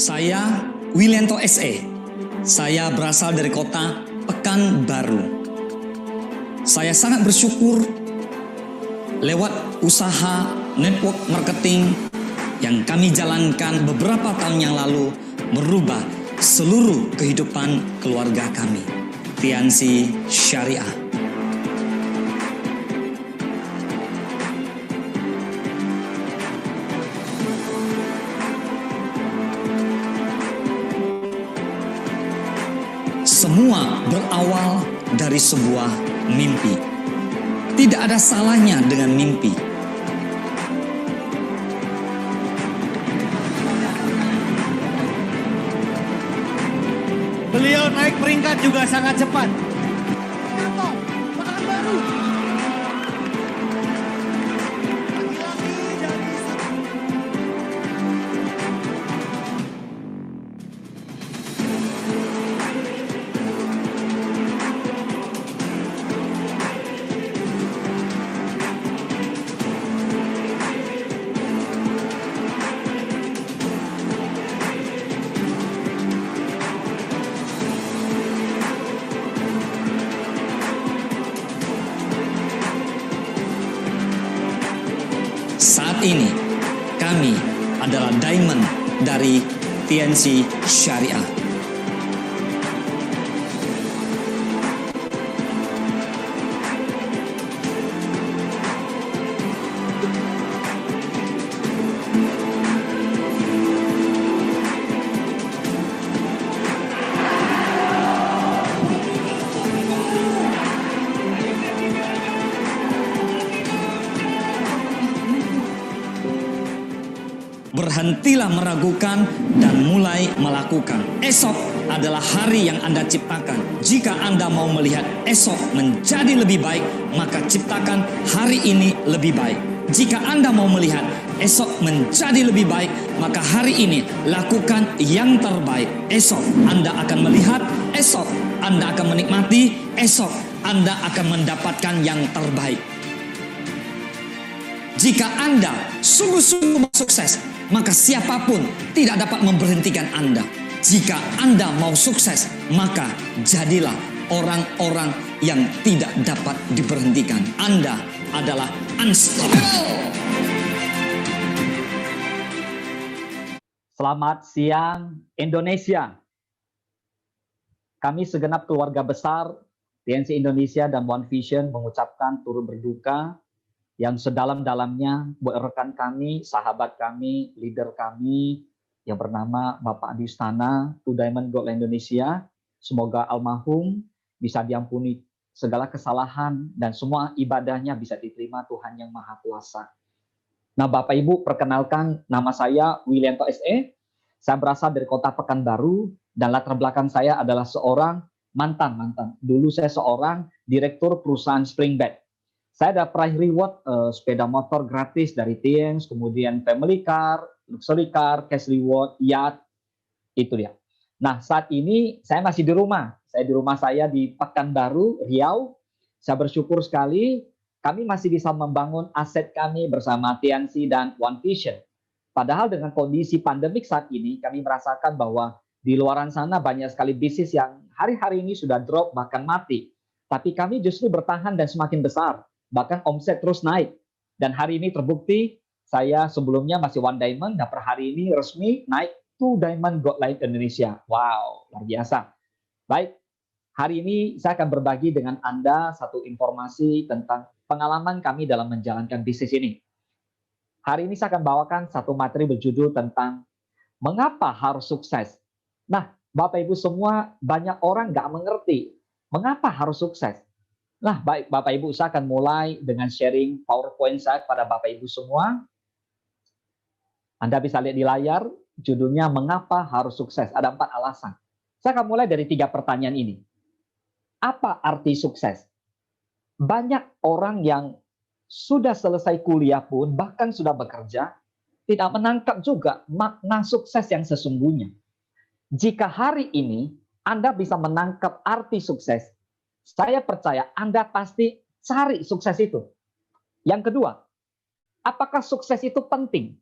Saya Willianto SE. Saya berasal dari kota Pekanbaru. Saya sangat bersyukur lewat usaha network marketing yang kami jalankan beberapa tahun yang lalu merubah seluruh kehidupan keluarga kami. Tiansi Syariah. Semua berawal dari sebuah mimpi. Tidak ada salahnya dengan mimpi. Beliau naik peringkat juga sangat cepat. Saat ini, kami adalah diamond dari Tiansi Syariah. Berhentilah meragukan dan mulai melakukan. Esok adalah hari yang Anda ciptakan. Jika Anda mau melihat esok menjadi lebih baik, maka ciptakan hari ini lebih baik. Jika Anda mau melihat esok menjadi lebih baik, maka hari ini lakukan yang terbaik. Esok Anda akan melihat, esok Anda akan menikmati, esok Anda akan mendapatkan yang terbaik. Jika Anda sungguh-sungguh mau sukses, maka siapapun tidak dapat memberhentikan Anda. Jika Anda mau sukses, maka jadilah orang-orang yang tidak dapat diberhentikan. Anda adalah unstoppable. Selamat siang Indonesia. Kami segenap keluarga besar TNC Indonesia dan One Vision mengucapkan turut berduka yang sedalam-dalamnya buat rekan kami, sahabat kami, leader kami yang bernama Bapak Adi Ustana, Two Diamond Gold Indonesia. Semoga almarhum bisa diampuni segala kesalahan dan semua ibadahnya bisa diterima Tuhan Yang Maha Kuasa. Nah, Bapak Ibu, perkenalkan, nama saya Willianto SE. Saya berasal dari kota Pekanbaru dan latar belakang saya adalah seorang mantan. Dulu saya seorang direktur perusahaan Springbed. Saya dapat reward sepeda motor gratis dari Tiens, kemudian family car, luxury car, cash reward, yacht, itu dia. Nah, saat ini saya masih di rumah. Saya di rumah saya di Pekanbaru, Riau. Saya bersyukur sekali kami masih bisa membangun aset kami bersama TNC dan One Vision. Padahal dengan kondisi pandemik saat ini, kami merasakan bahwa di luaran sana banyak sekali bisnis yang hari-hari ini sudah drop, bahkan mati. Tapi kami justru bertahan dan semakin besar. Bahkan omset terus naik. Dan hari ini terbukti, saya sebelumnya masih One Diamond, dan per hari ini resmi naik Two Diamond Gold Line Indonesia. Wow, luar biasa. Baik, hari ini saya akan berbagi dengan Anda satu informasi tentang pengalaman kami dalam menjalankan bisnis ini. Hari ini saya akan bawakan satu materi berjudul tentang mengapa harus sukses. Nah, Bapak Ibu semua, banyak orang nggak mengerti mengapa harus sukses. Nah, baik Bapak Ibu, saya akan mulai dengan sharing PowerPoint saya kepada Bapak Ibu semua. Anda bisa lihat di layar, judulnya Mengapa Harus Sukses. Ada 4 alasan. Saya akan mulai dari 3 pertanyaan ini. Apa arti sukses? Banyak orang yang sudah selesai kuliah pun, bahkan sudah bekerja, tidak menangkap juga makna sukses yang sesungguhnya. Jika hari ini Anda bisa menangkap arti sukses, saya percaya Anda pasti cari sukses itu. Yang kedua, apakah sukses itu penting?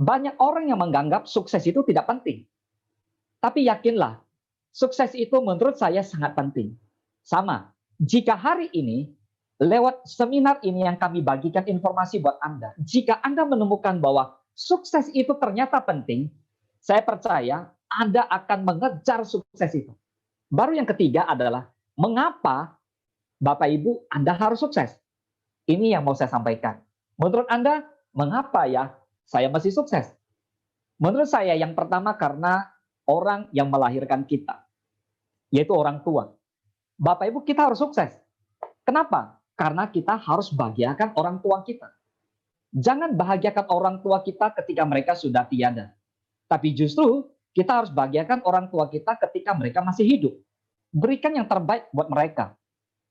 Banyak orang yang menganggap sukses itu tidak penting. Tapi yakinlah, sukses itu menurut saya sangat penting. Sama, jika hari ini, lewat seminar ini yang kami bagikan informasi buat Anda, jika Anda menemukan bahwa sukses itu ternyata penting, saya percaya Anda akan mengejar sukses itu. Baru yang ketiga adalah, mengapa Bapak Ibu Anda harus sukses? Ini yang mau saya sampaikan. Menurut Anda, mengapa ya saya masih sukses? Menurut saya yang pertama karena orang yang melahirkan kita, yaitu orang tua. Bapak Ibu kita harus sukses. Kenapa? Karena kita harus bahagiakan orang tua kita. Jangan bahagiakan orang tua kita ketika mereka sudah tiada. Tapi justru kita harus bahagiakan orang tua kita ketika mereka masih hidup. Berikan yang terbaik buat mereka.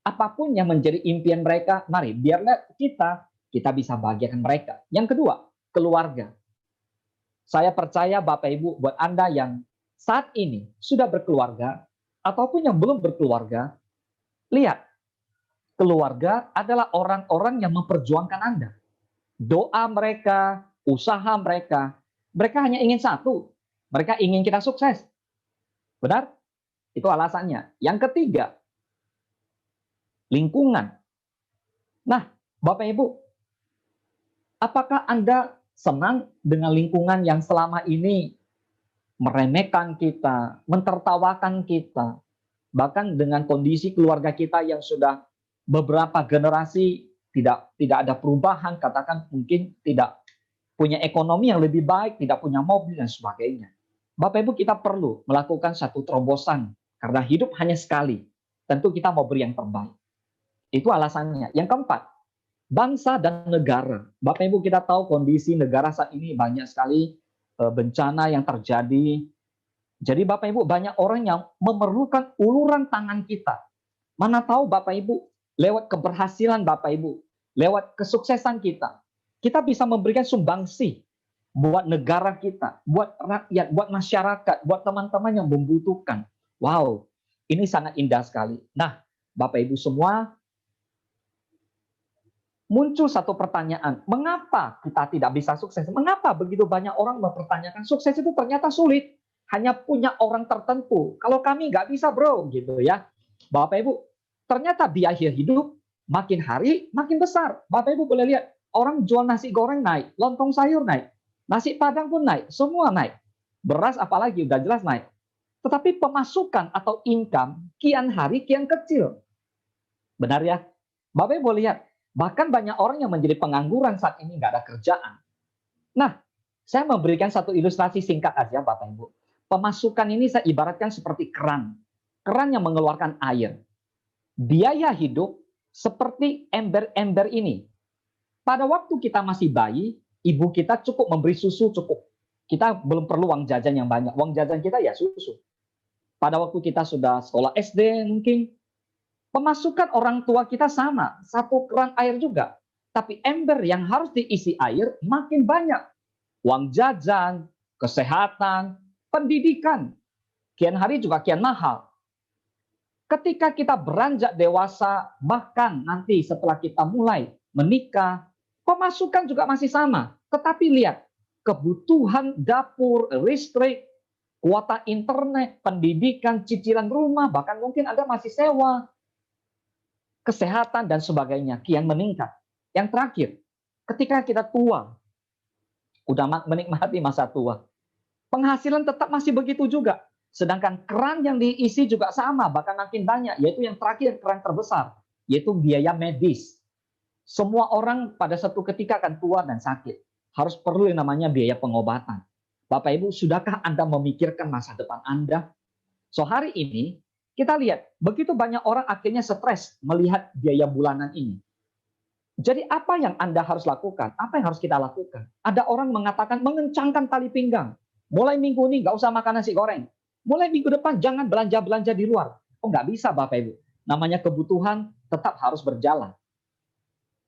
Apapun yang menjadi impian mereka, mari biarlah kita bisa bahagiakan mereka. Yang kedua, keluarga. Saya percaya Bapak Ibu, buat Anda yang saat ini sudah berkeluarga, ataupun yang belum berkeluarga, lihat, keluarga adalah orang-orang yang memperjuangkan Anda. Doa mereka, usaha mereka hanya ingin satu, mereka ingin kita sukses. Benar? Itu alasannya. Yang ketiga, lingkungan. Nah, Bapak Ibu, apakah Anda senang dengan lingkungan yang selama ini meremehkan kita, mentertawakan kita, bahkan dengan kondisi keluarga kita yang sudah beberapa generasi tidak ada perubahan, katakan mungkin tidak punya ekonomi yang lebih baik, tidak punya mobil dan sebagainya. Bapak Ibu kita perlu melakukan satu terobosan karena hidup hanya sekali. Tentu kita mau beri yang terbaik. Itu alasannya. Yang keempat, bangsa dan negara. Bapak Ibu kita tahu kondisi negara saat ini banyak sekali bencana yang terjadi. Jadi Bapak Ibu banyak orang yang memerlukan uluran tangan kita. Mana tahu Bapak Ibu lewat keberhasilan Bapak Ibu, lewat kesuksesan kita bisa memberikan sumbangsi buat negara kita, buat rakyat, buat masyarakat, buat teman-teman yang membutuhkan. Wow, ini sangat indah sekali. Nah, Bapak Ibu semua, muncul satu pertanyaan, mengapa kita tidak bisa sukses? Mengapa begitu banyak orang mempertanyakan sukses itu ternyata sulit? Hanya punya orang tertentu. Kalau kami nggak bisa bro, gitu ya. Bapak Ibu, ternyata biaya hidup makin hari makin besar. Bapak Ibu boleh lihat, orang jual nasi goreng naik, lontong sayur naik, nasi padang pun naik, semua naik. Beras apalagi udah jelas naik. Tetapi pemasukan atau income kian hari kian kecil. Benar ya? Bapak Ibu boleh lihat, bahkan banyak orang yang menjadi pengangguran saat ini nggak ada kerjaan. Nah, saya memberikan satu ilustrasi singkat aja Bapak Ibu. Pemasukan ini saya ibaratkan seperti keran. Keran yang mengeluarkan air. Biaya hidup seperti ember-ember ini. Pada waktu kita masih bayi, ibu kita cukup memberi susu cukup. Kita belum perlu uang jajan yang banyak. Uang jajan kita ya susu. Pada waktu kita sudah sekolah SD mungkin, pemasukan orang tua kita sama, satu keran air juga. Tapi ember yang harus diisi air makin banyak. Uang jajan, kesehatan, pendidikan, kian hari juga kian mahal. Ketika kita beranjak dewasa, bahkan nanti setelah kita mulai menikah, pemasukan juga masih sama. Tetapi lihat, kebutuhan dapur, listrik, kuota internet, pendidikan, cicilan rumah, bahkan mungkin Anda masih sewa, kesehatan dan sebagainya kian meningkat. Yang terakhir, ketika kita tua, udah menikmati masa tua, penghasilan tetap masih begitu juga. Sedangkan keran yang diisi juga sama, bahkan makin banyak, yaitu yang terakhir, keran terbesar, yaitu biaya medis. Semua orang pada satu ketika akan tua dan sakit. Harus perlu yang namanya biaya pengobatan. Bapak Ibu, sudahkah Anda memikirkan masa depan Anda? So hari ini, kita lihat, begitu banyak orang akhirnya stres melihat biaya bulanan ini. Jadi apa yang Anda harus lakukan? Apa yang harus kita lakukan? Ada orang mengatakan mengencangkan tali pinggang. Mulai minggu ini nggak usah makan nasi goreng. Mulai minggu depan jangan belanja-belanja di luar. Oh nggak bisa Bapak Ibu. Namanya kebutuhan tetap harus berjalan.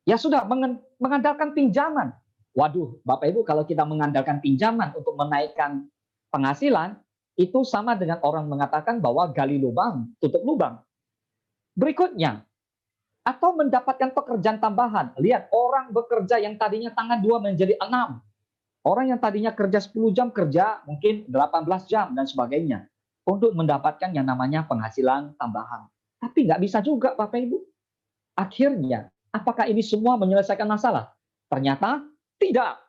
Ya sudah, mengandalkan pinjaman. Waduh, Bapak Ibu kalau kita mengandalkan pinjaman untuk menaikkan penghasilan, itu sama dengan orang mengatakan bahwa gali lubang, tutup lubang. Berikutnya, atau mendapatkan pekerjaan tambahan. Lihat, orang bekerja yang tadinya tangan 2 menjadi 6. Orang yang tadinya kerja 10 jam, kerja mungkin 18 jam dan sebagainya untuk mendapatkan yang namanya penghasilan tambahan. Tapi nggak bisa juga, Bapak Ibu. Akhirnya, apakah ini semua menyelesaikan masalah? Ternyata tidak.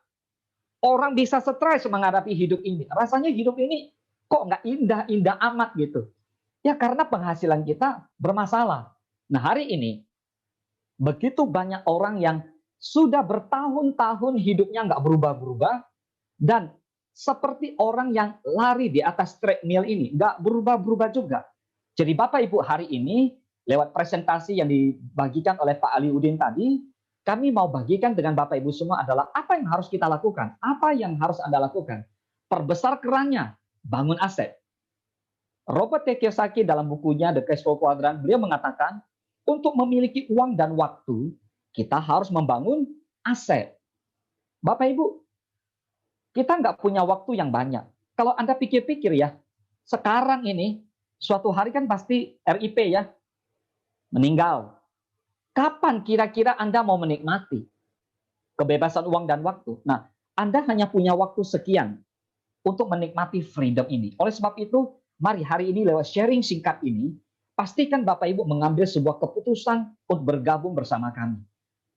Orang bisa stres menghadapi hidup ini. Rasanya hidup ini kok nggak indah-indah amat gitu. Ya karena penghasilan kita bermasalah. Nah hari ini, begitu banyak orang yang sudah bertahun-tahun hidupnya nggak berubah-berubah, dan seperti orang yang lari di atas treadmill ini, nggak berubah-berubah juga. Jadi Bapak Ibu hari ini, lewat presentasi yang dibagikan oleh Pak Ali Udin tadi, kami mau bagikan dengan Bapak Ibu semua adalah apa yang harus kita lakukan, apa yang harus Anda lakukan. Perbesar kerannya, bangun aset. Robert T. Kiyosaki dalam bukunya The Cash Flow Quadrant, beliau mengatakan, untuk memiliki uang dan waktu, kita harus membangun aset. Bapak Ibu, kita nggak punya waktu yang banyak. Kalau Anda pikir-pikir ya, sekarang ini, suatu hari kan pasti RIP ya, meninggal. Kapan kira-kira Anda mau menikmati kebebasan uang dan waktu? Nah, Anda hanya punya waktu sekian untuk menikmati freedom ini. Oleh sebab itu, mari hari ini lewat sharing singkat ini, pastikan Bapak Ibu mengambil sebuah keputusan untuk bergabung bersama kami.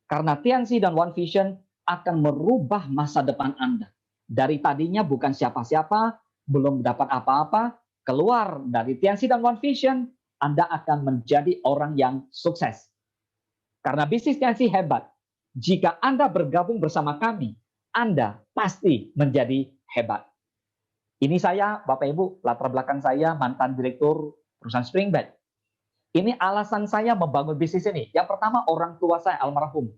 Karena TNC dan One Vision akan merubah masa depan Anda. Dari tadinya bukan siapa-siapa, belum dapat apa-apa, keluar dari TNC dan One Vision, Anda akan menjadi orang yang sukses. Karena bisnis TNC hebat. Jika Anda bergabung bersama kami, Anda pasti menjadi hebat. Ini saya, Bapak Ibu, latar belakang saya mantan direktur perusahaan Springbed. Ini alasan saya membangun bisnis ini. Yang pertama, orang tua saya almarhum.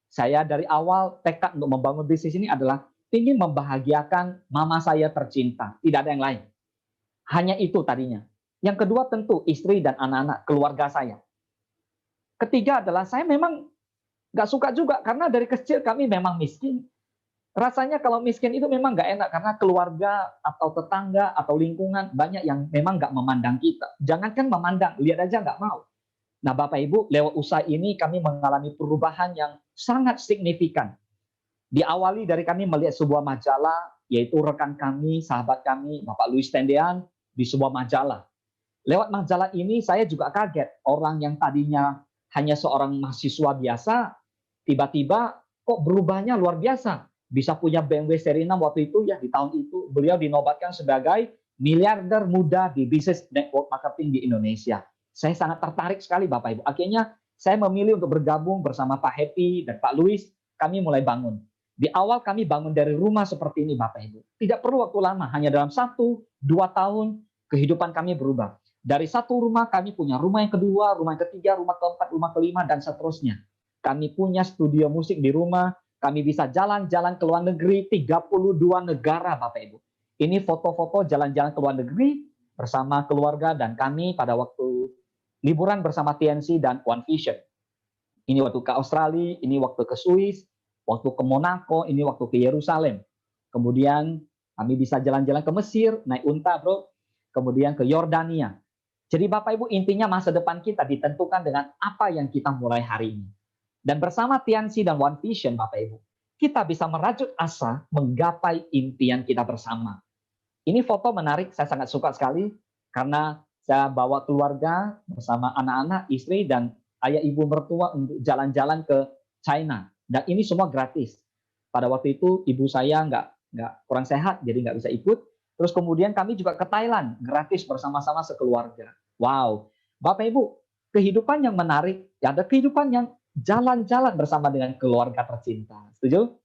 Saya dari awal tekad untuk membangun bisnis ini adalah ingin membahagiakan mama saya tercinta. Tidak ada yang lain. Hanya itu tadinya. Yang kedua tentu istri dan anak-anak, keluarga saya. Ketiga adalah saya memang nggak suka juga karena dari kecil kami memang miskin. Rasanya kalau miskin itu memang nggak enak karena keluarga atau tetangga atau lingkungan banyak yang memang nggak memandang kita. Jangankan memandang, lihat aja nggak mau. Nah Bapak Ibu, lewat usaha ini kami mengalami perubahan yang sangat signifikan. Diawali dari kami melihat sebuah majalah, yaitu rekan kami, sahabat kami, Bapak Louis Tendean, di sebuah majalah. Lewat majalah ini saya juga kaget, orang yang tadinya hanya seorang mahasiswa biasa, tiba-tiba kok berubahnya luar biasa. Bisa punya BMW seri 6 waktu itu ya, di tahun itu beliau dinobatkan sebagai miliarder muda di bisnis network marketing di Indonesia. Saya sangat tertarik sekali Bapak Ibu. Akhirnya saya memilih untuk bergabung bersama Pak Happy dan Pak Louis. Kami mulai bangun. Di awal kami bangun dari rumah seperti ini Bapak Ibu. Tidak perlu waktu lama, hanya dalam 1-2 tahun kehidupan kami berubah. Dari satu rumah kami punya rumah yang kedua, rumah yang ketiga, rumah keempat, rumah kelima, dan seterusnya. Kami punya studio musik di rumah, kami bisa jalan-jalan ke luar negeri, 32 negara Bapak Ibu. Ini foto-foto jalan-jalan ke luar negeri bersama keluarga dan kami pada waktu liburan bersama TNC dan One Vision. Ini waktu ke Australia, ini waktu ke Swiss, waktu ke Monaco, ini waktu ke Yerusalem. Kemudian kami bisa jalan-jalan ke Mesir, naik unta bro, kemudian ke Yordania. Jadi Bapak Ibu intinya masa depan kita ditentukan dengan apa yang kita mulai hari ini. Dan bersama TNC dan One Vision Bapak Ibu, kita bisa merajut asa menggapai impian kita bersama. Ini foto menarik, saya sangat suka sekali karena saya bawa keluarga bersama anak-anak, istri dan ayah ibu mertua untuk jalan-jalan ke China. Dan ini semua gratis. Pada waktu itu ibu saya nggak kurang sehat, jadi nggak bisa ikut. Terus kemudian kami juga ke Thailand, gratis bersama-sama sekeluarga. Wow, Bapak Ibu, kehidupan yang menarik, ya ada kehidupan yang jalan-jalan bersama dengan keluarga tercinta. Setuju?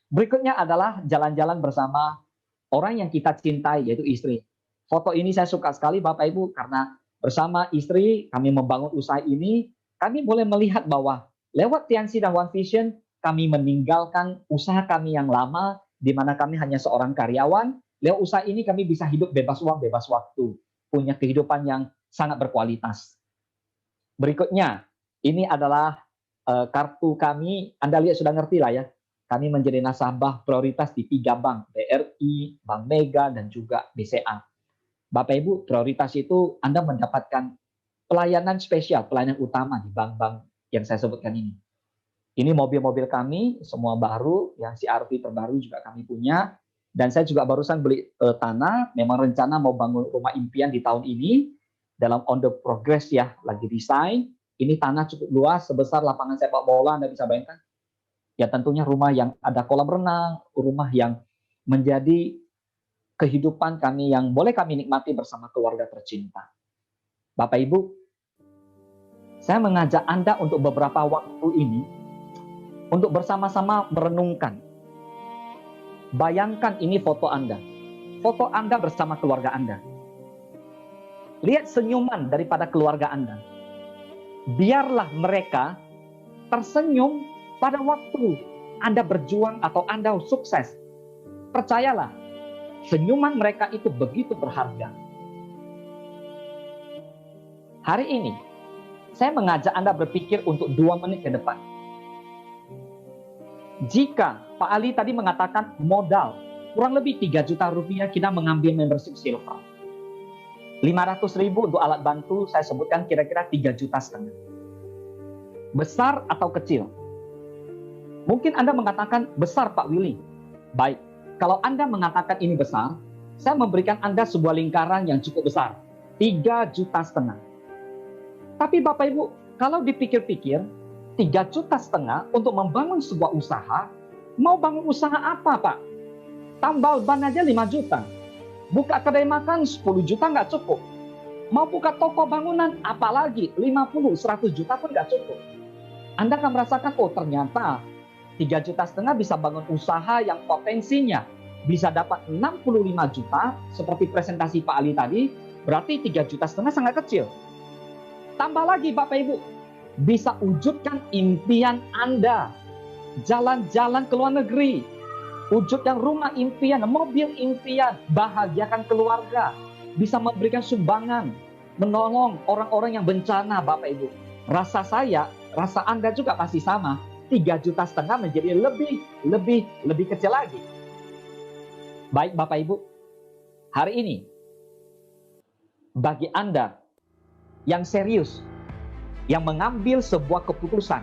Berikutnya adalah jalan-jalan bersama orang yang kita cintai, yaitu istri. Foto ini saya suka sekali Bapak Ibu, karena bersama istri kami membangun usaha ini, kami boleh melihat bahwa lewat TNC dan One Vision, kami meninggalkan usaha kami yang lama, di mana kami hanya seorang karyawan. Lewat usaha ini kami bisa hidup bebas uang, bebas waktu. Punya kehidupan yang sangat berkualitas. Berikutnya, ini adalah kartu kami. Anda lihat sudah ngerti lah ya. Kami menjadi nasabah prioritas di 3 bank. BRI, Bank Mega, dan juga BCA. Bapak Ibu, prioritas itu Anda mendapatkan pelayanan spesial, pelayanan utama di bank-bank yang saya sebutkan ini. Ini mobil-mobil kami, semua baru, yang CR-V terbaru juga kami punya. Dan saya juga barusan beli tanah, memang rencana mau bangun rumah impian di tahun ini, dalam on the progress ya, lagi desain. Ini tanah cukup luas, sebesar lapangan sepak bola, Anda bisa bayangkan. Ya tentunya rumah yang ada kolam renang, rumah yang menjadi kehidupan kami yang boleh kami nikmati bersama keluarga tercinta. Bapak Ibu, saya mengajak Anda untuk beberapa waktu ini, untuk bersama-sama merenungkan. Bayangkan ini foto Anda bersama keluarga Anda. Lihat senyuman daripada keluarga Anda. Biarlah mereka tersenyum pada waktu Anda berjuang atau Anda sukses. Percayalah, senyuman mereka itu begitu berharga. Hari ini, saya mengajak Anda berpikir untuk 2 menit ke depan. Jika Pak Ali tadi mengatakan modal kurang lebih 3 juta rupiah kita mengambil membership silver. 500.000 untuk alat bantu, saya sebutkan kira-kira 3,5 juta. Besar atau kecil? Mungkin Anda mengatakan besar Pak Willy. Baik, kalau Anda mengatakan ini besar, saya memberikan Anda sebuah lingkaran yang cukup besar. 3,5 juta. Tapi Bapak Ibu, kalau dipikir-pikir, 3,5 juta untuk membangun sebuah usaha, mau bangun usaha apa Pak? Tambal ban aja 5 juta. Buka kedai makan 10 juta nggak cukup. Mau buka toko bangunan, apalagi 50, 100 juta pun nggak cukup. Anda akan merasakan, oh ternyata 3,5 juta bisa bangun usaha yang potensinya bisa dapat 65 juta, seperti presentasi Pak Ali tadi, berarti 3,5 juta sangat kecil. Tambah lagi Bapak Ibu, bisa wujudkan impian Anda. Jalan-jalan ke luar negeri, wujudkan rumah impian, mobil impian, bahagiakan keluarga, bisa memberikan sumbangan, menolong orang-orang yang bencana Bapak Ibu. Rasa saya, rasa Anda juga pasti sama. 3,5 juta menjadi lebih kecil lagi. Baik Bapak Ibu, hari ini bagi Anda yang serius, yang mengambil sebuah keputusan,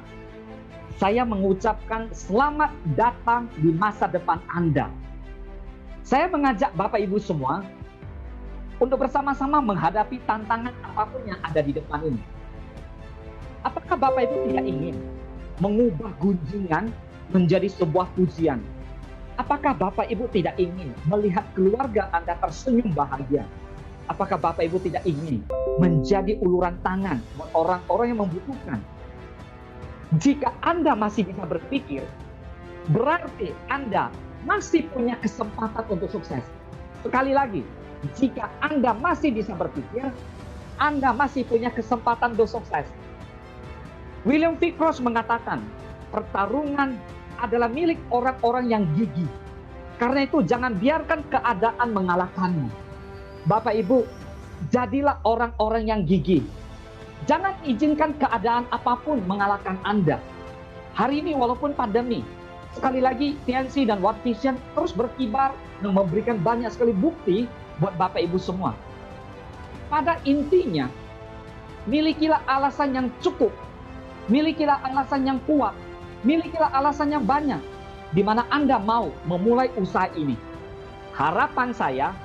saya mengucapkan selamat datang di masa depan Anda. Saya mengajak Bapak Ibu semua untuk bersama-sama menghadapi tantangan apapun yang ada di depan ini. Apakah Bapak Ibu tidak ingin mengubah gunjingan menjadi sebuah pujian? Apakah Bapak Ibu tidak ingin melihat keluarga Anda tersenyum bahagia? Apakah Bapak Ibu tidak ingin menjadi uluran tangan buat orang-orang yang membutuhkan? Jika Anda masih bisa berpikir, berarti Anda masih punya kesempatan untuk sukses. Sekali lagi, jika Anda masih bisa berpikir, Anda masih punya kesempatan untuk sukses. William V. Cross mengatakan, pertarungan adalah milik orang-orang yang gigih. Karena itu jangan biarkan keadaan mengalahkanmu. Bapak Ibu, jadilah orang-orang yang gigih. Jangan izinkan keadaan apapun mengalahkan Anda. Hari ini walaupun pandemi, sekali lagi TNC dan World Vision terus berkibar dan memberikan banyak sekali bukti buat Bapak Ibu semua. Pada intinya, milikilah alasan yang cukup, milikilah alasan yang kuat, milikilah alasan yang banyak, di mana Anda mau memulai usaha ini. Harapan saya,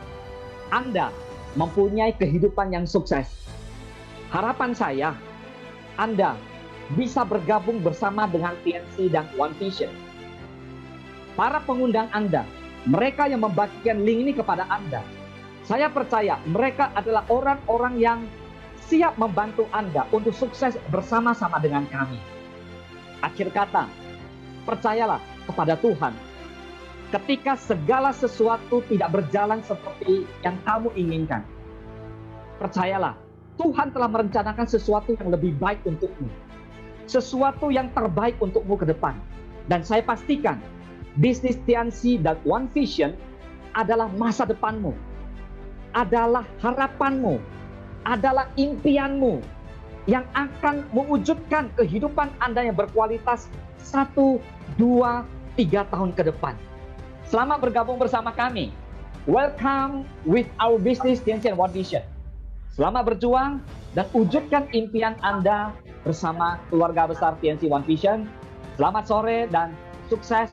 Anda mempunyai kehidupan yang sukses. Harapan saya, Anda bisa bergabung bersama dengan TNC dan One Vision. Para pengundang Anda, mereka yang membagikan link ini kepada Anda, saya percaya mereka adalah orang-orang yang siap membantu Anda untuk sukses bersama-sama dengan kami. Akhir kata, percayalah kepada Tuhan. Ketika segala sesuatu tidak berjalan seperti yang kamu inginkan, percayalah, Tuhan telah merencanakan sesuatu yang lebih baik untukmu. Sesuatu yang terbaik untukmu ke depan. Dan saya pastikan, bisnis TNC dan One Vision adalah masa depanmu. Adalah harapanmu. Adalah impianmu. Yang akan mewujudkan kehidupan Anda yang berkualitas 1, 2, 3 tahun ke depan. Selamat bergabung bersama kami. Welcome with our business TNC and One Vision. Selamat berjuang dan wujudkan impian Anda bersama keluarga besar TNC One Vision. Selamat sore dan sukses.